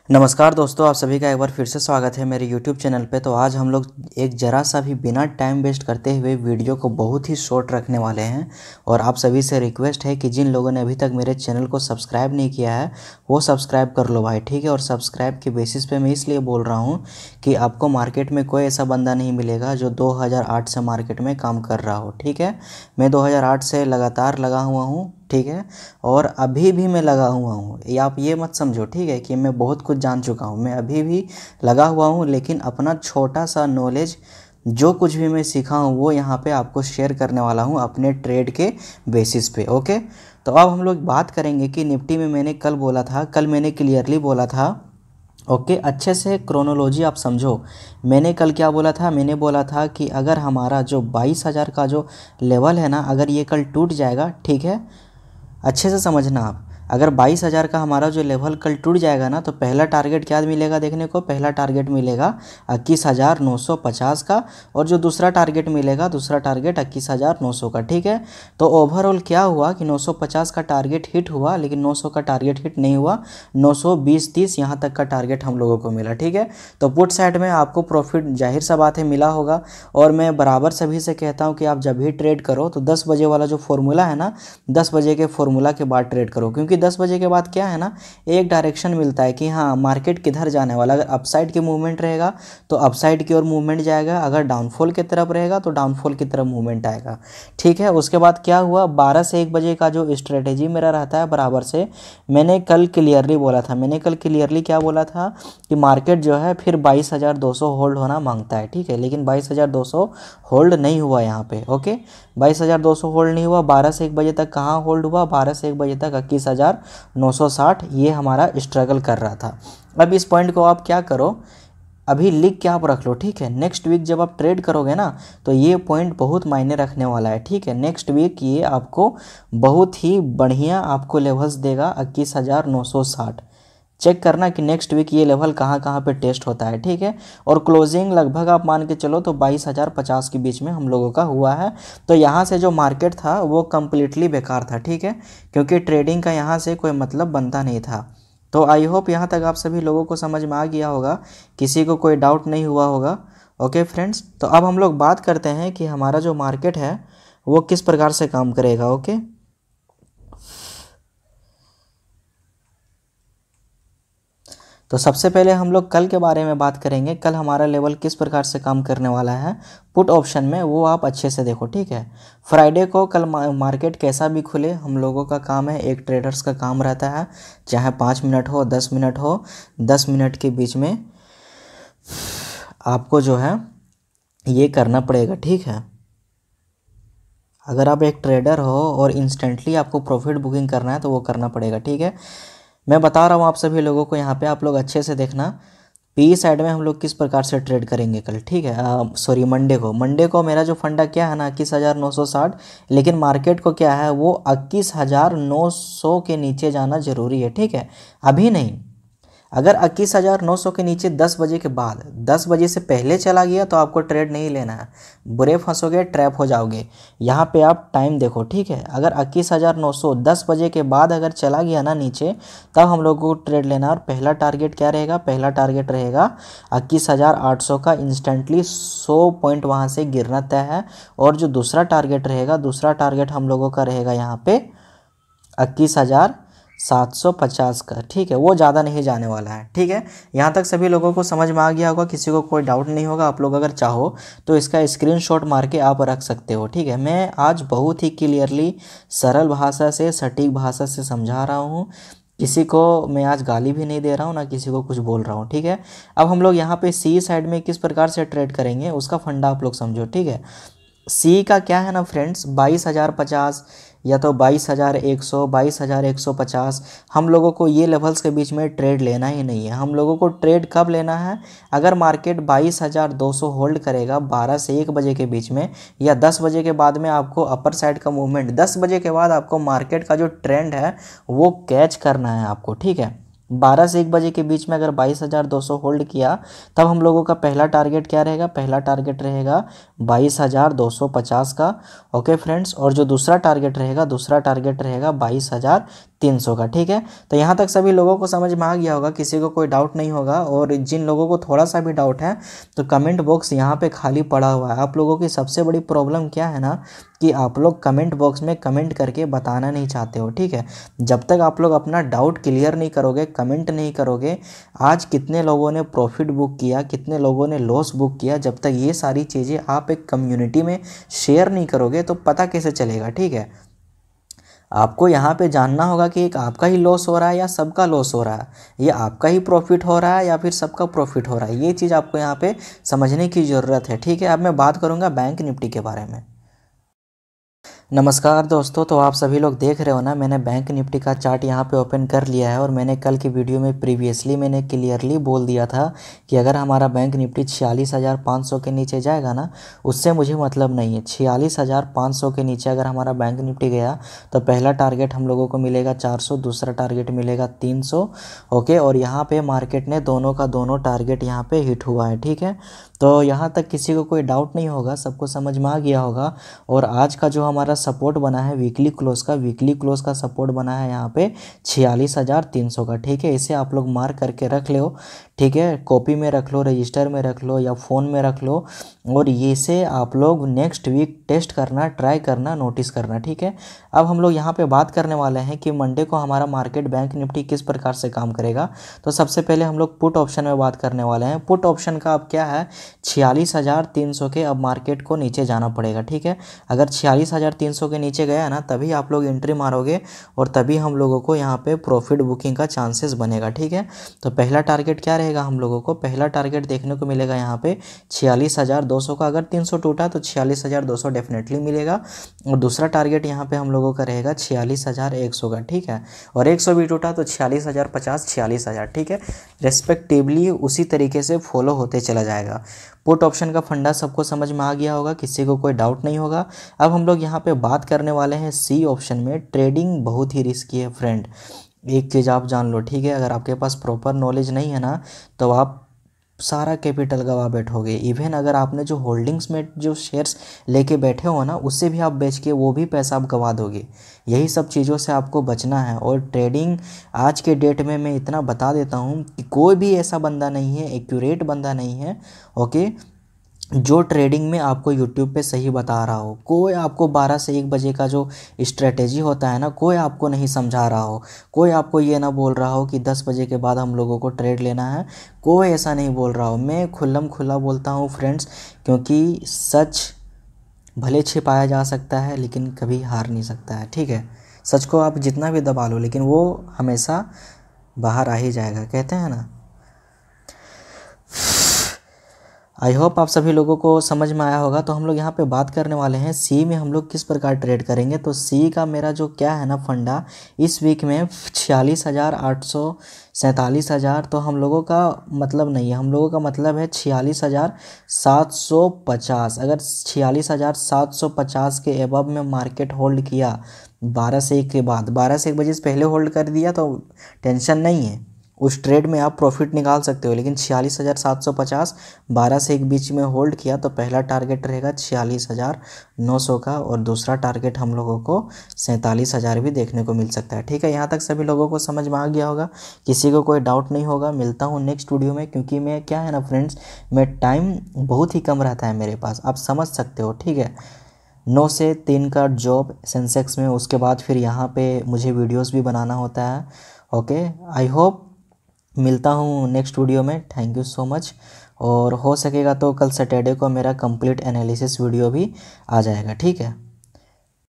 नमस्कार दोस्तों, आप सभी का एक बार फिर से स्वागत है मेरे YouTube चैनल पे। तो आज हम लोग एक ज़रा सा भी बिना टाइम वेस्ट करते हुए वीडियो को बहुत ही शॉर्ट रखने वाले हैं। और आप सभी से रिक्वेस्ट है कि जिन लोगों ने अभी तक मेरे चैनल को सब्सक्राइब नहीं किया है वो सब्सक्राइब कर लो भाई, ठीक है। और सब्सक्राइब के बेसिस पे मैं इसलिए बोल रहा हूँ कि आपको मार्केट में कोई ऐसा बंदा नहीं मिलेगा जो 2008 से मार्केट में काम कर रहा हो, ठीक है। मैं 2008 से लगातार लगा हुआ हूँ, ठीक है। और अभी भी मैं लगा हुआ हूँ, आप ये मत समझो, ठीक है, कि मैं बहुत कुछ जान चुका हूँ। मैं अभी भी लगा हुआ हूँ, लेकिन अपना छोटा सा नॉलेज जो कुछ भी मैं सीखा हूँ वो यहाँ पे आपको शेयर करने वाला हूँ अपने ट्रेड के बेसिस पे, ओके। तो अब हम लोग बात करेंगे कि निफ्टी में मैंने कल बोला था, कल मैंने क्लियरली बोला था, ओके। अच्छे से क्रोनोलॉजी आप समझो। मैंने कल क्या बोला था? मैंने बोला था कि अगर हमारा जो 22,000 का जो लेवल है ना, अगर ये कल टूट जाएगा, ठीक है, अच्छे से समझना आप। अगर 22,000 का हमारा जो लेवल कल टूट जाएगा ना, तो पहला टारगेट क्या मिलेगा देखने को? पहला टारगेट मिलेगा 21,950 का। और जो दूसरा टारगेट मिलेगा, दूसरा टारगेट 21,900 का, ठीक है। तो ओवरऑल क्या हुआ कि 950 का टारगेट हिट हुआ, लेकिन 900 का टारगेट हिट नहीं हुआ। 920-30 यहाँ तक का टारगेट हम लोगों को मिला, ठीक है। तो पुट साइड में आपको प्रॉफिट जाहिर सा बात है मिला होगा। और मैं बराबर सभी से कहता हूँ कि आप जब भी ट्रेड करो तो 10 बजे वाला जो फॉर्मूला है ना, 10 बजे के फॉर्मूला के बाद ट्रेड करो। क्योंकि 10 बजे के बाद क्या है ना, एक डायरेक्शन मिलता है कि हाँ मार्केट किधर जाने वाला। अगर अपसाइड की मूवमेंट रहेगा तो अपसाइड की ओर मूवमेंट जाएगा, अगर डाउनफॉल की तरफ रहेगा तो डाउनफॉल की तरफ मूवमेंट आएगा, ठीक है। उसके बाद क्या हुआ, 12 से 1 बजे का जो स्ट्रेटेजी मेरा रहता है बराबर से, मैंने कल क्लियरली बोला था, मैंने कल क्लियरली क्या बोला था कि मार्केट जो है फिर 22,200 होल्ड होना मांगता है, ठीक है। लेकिन 22,200 होल्ड नहीं हुआ यहाँ पे, ओके। 22,200 होल्ड नहीं हुआ। 12 से 1 बजे तक कहाँ होल्ड हुआ? 12 से 1 बजे तक 21,960 ये हमारा स्ट्रगल कर रहा था। अब इस पॉइंट को आप क्या करो, अभी लिख के आप रख लो, ठीक है। नेक्स्ट वीक जब आप ट्रेड करोगे ना, तो ये पॉइंट बहुत मायने रखने वाला है, ठीक है। नेक्स्ट वीक ये आपको बहुत ही बढ़िया आपको लेवल्स देगा 21,960। चेक करना कि नेक्स्ट वीक ये लेवल कहाँ कहाँ पे टेस्ट होता है, ठीक है। और क्लोजिंग लगभग आप मान के चलो तो 22,050 के बीच में हम लोगों का हुआ है। तो यहाँ से जो मार्केट था वो कम्प्लीटली बेकार था, ठीक है, क्योंकि ट्रेडिंग का यहाँ से कोई मतलब बनता नहीं था। तो आई होप यहाँ तक आप सभी लोगों को समझ में आ गया होगा, किसी को कोई डाउट नहीं हुआ होगा, ओके फ्रेंड्स। तो अब हम लोग बात करते हैं कि हमारा जो मार्केट है वो किस प्रकार से काम करेगा, ओके। तो सबसे पहले हम लोग कल के बारे में बात करेंगे। कल हमारा लेवल किस प्रकार से काम करने वाला है पुट ऑप्शन में, वो आप अच्छे से देखो, ठीक है। फ्राइडे को कल मार्केट कैसा भी खुले, हम लोगों का काम है, एक ट्रेडर्स का काम रहता है, चाहे 5 मिनट हो 10 मिनट हो, 10 मिनट के बीच में आपको जो है ये करना पड़ेगा, ठीक है। अगर आप एक ट्रेडर हो और इंस्टेंटली आपको प्रॉफिट बुकिंग करना है तो वो करना पड़ेगा, ठीक है। मैं बता रहा हूँ आप सभी लोगों को, यहाँ पे आप लोग अच्छे से देखना। पी साइड में हम लोग किस प्रकार से ट्रेड करेंगे कल, ठीक है। सॉरी, मंडे को मेरा जो फंडा क्या है ना 21,960, लेकिन मार्केट को क्या है वो 21,900 के नीचे जाना जरूरी है, ठीक है। अभी नहीं, अगर 21,900 के नीचे 10 बजे के बाद, 10 बजे से पहले चला गया तो आपको ट्रेड नहीं लेना है, बुरे फंसोगे, ट्रैप हो जाओगे। यहाँ पे आप टाइम देखो, ठीक है। अगर 21,900 10 बजे के बाद अगर चला गया ना नीचे, तब हम लोग को ट्रेड लेना। और पहला टारगेट क्या रहेगा? पहला टारगेट रहेगा 21,800 का, इंस्टेंटली 100 पॉइंट वहाँ से गिरना तय है। और जो दूसरा टारगेट रहेगा, दूसरा टारगेट हम लोगों का रहेगा यहाँ पे 21,750 का, ठीक है। वो ज़्यादा नहीं जाने वाला है, ठीक है। यहाँ तक सभी लोगों को समझ में आ गया होगा, किसी को कोई डाउट नहीं होगा। आप लोग अगर चाहो तो इसका स्क्रीनशॉट मार के आप रख सकते हो, ठीक है। मैं आज बहुत ही क्लियरली सरल भाषा से, सटीक भाषा से समझा रहा हूँ। किसी को मैं आज गाली भी नहीं दे रहा हूँ, ना किसी को कुछ बोल रहा हूँ, ठीक है। अब हम लोग यहाँ पे सी साइड में किस प्रकार से ट्रेड करेंगे उसका फंडा आप लोग समझो, ठीक है। सी का क्या है ना फ्रेंड्स, 22,050 या तो 22,100, 22,150, हम लोगों को ये लेवल्स के बीच में ट्रेड लेना ही नहीं है। हम लोगों को ट्रेड कब लेना है? अगर मार्केट 22,200 होल्ड करेगा 12 से 1 बजे के बीच में, या 10 बजे के बाद में आपको अपर साइड का मूवमेंट, 10 बजे के बाद आपको मार्केट का जो ट्रेंड है वो कैच करना है आपको, ठीक है। 12 से 1 बजे के बीच में अगर 22,200 होल्ड किया, तब हम लोगों का पहला टारगेट क्या रहेगा? पहला टारगेट रहेगा 22,250 का, ओके फ्रेंड्स। और जो दूसरा टारगेट रहेगा, दूसरा टारगेट रहेगा 300 का। ठीक है, तो यहाँ तक सभी लोगों को समझ में आ गया होगा, किसी को कोई डाउट नहीं होगा। और जिन लोगों को थोड़ा सा भी डाउट है तो कमेंट बॉक्स यहाँ पे खाली पड़ा हुआ है। आप लोगों की सबसे बड़ी प्रॉब्लम क्या है ना कि आप लोग कमेंट बॉक्स में कमेंट करके बताना नहीं चाहते हो। ठीक है, जब तक आप लोग अपना डाउट क्लियर नहीं करोगे, कमेंट नहीं करोगे, आज कितने लोगों ने प्रॉफिट बुक किया, कितने लोगों ने लॉस बुक किया, जब तक ये सारी चीज़ें आप एक कम्युनिटी में शेयर नहीं करोगे तो पता कैसे चलेगा। ठीक है, आपको यहाँ पे जानना होगा कि एक आपका ही लॉस हो रहा है या सबका लॉस हो रहा है, ये आपका ही प्रॉफिट हो रहा है या फिर सबका प्रॉफिट हो रहा है। ये चीज़ आपको यहाँ पे समझने की ज़रूरत है। ठीक है, अब मैं बात करूँगा बैंक निफ्टी के बारे में। नमस्कार दोस्तों, तो आप सभी लोग देख रहे हो ना, मैंने बैंक निफ्टी का चार्ट यहाँ पे ओपन कर लिया है। और मैंने कल की वीडियो में प्रीवियसली मैंने क्लियरली बोल दिया था कि अगर हमारा बैंक निफ्टी 46,500 के नीचे जाएगा ना, उससे मुझे मतलब नहीं है। 46,500 के नीचे अगर हमारा बैंक निफ्टी गया तो पहला टारगेट हम लोगों को मिलेगा 400, दूसरा टारगेट मिलेगा 300। ओके, और यहाँ पर मार्केट ने दोनों का दोनों टारगेट यहाँ पर हिट हुआ है। ठीक है, तो यहाँ तक किसी को कोई डाउट नहीं होगा, सबको समझ में आ गया होगा। और आज का जो हमारा सपोर्ट बना है वीकली क्लोज का सपोर्ट बना है यहाँ पे 46,300 का। ठीक है, इसे आप लोग मार्क करके रख लो। ठीक है, कॉपी में रख लो, रजिस्टर में रख लो या फ़ोन में रख लो। और ये से आप लोग नेक्स्ट वीक टेस्ट करना, ट्राई करना, नोटिस करना। ठीक है, अब हम लोग यहाँ पे बात करने वाले हैं कि मंडे को हमारा मार्केट बैंक निफ्टी किस प्रकार से काम करेगा। तो सबसे पहले हम लोग पुट ऑप्शन में बात करने वाले हैं। पुट ऑप्शन का अब क्या है, 46,300 के अब मार्केट को नीचे जाना पड़ेगा। ठीक है, अगर 46,300 के नीचे गया ना तभी आप लोग एंट्री मारोगे और तभी हम लोगों को यहाँ पे प्रॉफिट बुकिंग का चांसेस बनेगा। ठीक है, तो पहला टारगेट क्या रहेगा हम लोगों को, पहला टारगेट देखने को मिलेगा यहाँ पे 46,200 का। अगर 300 टूटा तो 46,200 डेफिनेटली मिलेगा। और दूसरा टारगेट यहाँ पे हम लोगों का रहेगा 46,100 का। ठीक है, और 100 भी टूटा तो 46,050, 46,000। ठीक है, रेस्पेक्टिवली उसी तरीके से फॉलो होते चला जाएगा। पुट ऑप्शन का फंडा सबको समझ में आ गया होगा, किसी को कोई डाउट नहीं होगा। अब हम लोग यहाँ पे बात करने वाले हैं सी ऑप्शन में। ट्रेडिंग बहुत ही रिस्की है फ्रेंड, एक चीज़ आप जान लो। ठीक है, अगर आपके पास प्रॉपर नॉलेज नहीं है ना तो आप सारा कैपिटल गवा बैठोगे। इवन अगर आपने जो होल्डिंग्स में जो शेयर्स लेके बैठे हो ना, उससे भी आप बेच के वो भी पैसा आप गवा दोगे। यही सब चीज़ों से आपको बचना है। और ट्रेडिंग आज के डेट में मैं इतना बता देता हूँ कि कोई भी ऐसा बंदा नहीं है, एक्यूरेट बंदा नहीं है, ओके, जो ट्रेडिंग में आपको यूट्यूब पे सही बता रहा हो। कोई आपको 12 से 1 बजे का जो स्ट्रेटेजी होता है ना, कोई आपको नहीं समझा रहा हो। कोई आपको ये ना बोल रहा हो कि 10 बजे के बाद हम लोगों को ट्रेड लेना है, कोई ऐसा नहीं बोल रहा हो। मैं खुल्लम खुल्ला बोलता हूँ फ्रेंड्स, क्योंकि सच भले छिपाया जा सकता है लेकिन कभी हार नहीं सकता है। ठीक है, सच को आप जितना भी दबा लो लेकिन वो हमेशा बाहर आ ही जाएगा, कहते हैं ना। आई होप आप सभी लोगों को समझ में आया होगा। तो हम लोग यहाँ पे बात करने वाले हैं सी में हम लोग किस प्रकार ट्रेड करेंगे। तो सी का मेरा जो क्या है ना फंडा, इस वीक में 46,800, 47,000 तो हम लोगों का मतलब नहीं है। हम लोगों का मतलब है 46,750। अगर 46,750 के एबव में मार्केट होल्ड किया 12 से 1 के बाद, 12 से 1 बजे से पहले होल्ड कर दिया तो टेंशन नहीं है, उस ट्रेड में आप प्रॉफिट निकाल सकते हो। लेकिन 46,750 12 से 1 बीच में होल्ड किया तो पहला टारगेट रहेगा 46,900 का और दूसरा टारगेट हम लोगों को 47,000 भी देखने को मिल सकता है। ठीक है, यहाँ तक सभी लोगों को समझ में आ गया होगा, किसी को कोई डाउट नहीं होगा। मिलता हूँ नेक्स्ट वीडियो में, क्योंकि मैं क्या है ना फ्रेंड्स, मैं टाइम बहुत ही कम रहता है मेरे पास, आप समझ सकते हो। ठीक है, 9 से 3 का जॉब सेंसेक्स में, उसके बाद फिर यहाँ पे मुझे वीडियोस भी बनाना होता है। ओके, आई होप मिलता हूँ नेक्स्ट वीडियो में। Thank you so much. और हो सकेगा तो कल सैटरडे को मेरा कंप्लीट एनालिसिस वीडियो भी आ जाएगा। ठीक है।